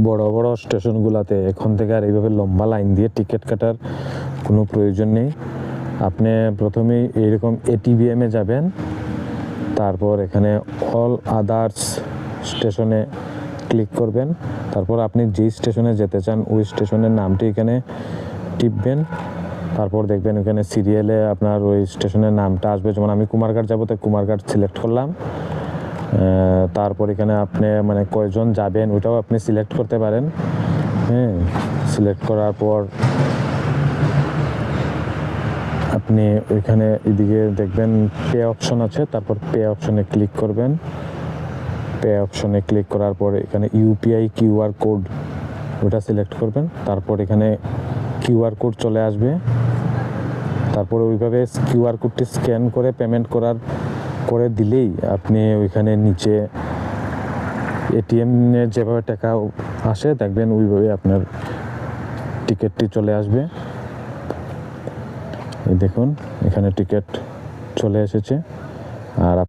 বড় বড় স্টেশনগুলোতে এখন থেকে আর এইভাবে লম্বা লাইন দিয়ে টিকিট কাটার কোনো প্রয়োজন নেই। আপনি প্রথমেই এইরকম এটিভিএমে যাবেন, তারপর এখানে অল আদার্স স্টেশনে ক্লিক করবেন, তারপর আপনি যেই স্টেশনে যেতে চান ওই স্টেশনের নামটি এখানে টিপবেন। তারপর দেখবেন এখানে সিরিয়ালে আপনার ওই স্টেশনের নামটা আসবে। যেমন আমি কুমারঘাট যাবো, তো কুমারঘাট সিলেক্ট করলাম। তারপর এখানে আপনি মানে কয়জন যাবেন ওটাও আপনি সিলেক্ট করতে পারেন। হ্যাঁ, সিলেক্ট করার পর আপনি ওইখানে এদিকে দেখবেন পে অপশন আছে, তারপর পে অপশনে ক্লিক করবেন। পে অপশনে ক্লিক করার পর এখানে ইউপিআই কিউআর কোড ওটা সিলেক্ট করবেন। তারপর এখানে কিউআর কোড চলে আসবে। তারপরে ওইভাবে কিউআর কোডটি স্ক্যান করে পেমেন্ট করে দিলেই আপনি ওইখানে নিচে এটিএমে যেভাবে টাকা আসে দেখবেন ওইভাবে আপনার টিকিটটি চলে আসবে। এই দেখুন এখানে টিকিট চলে এসেছে। আর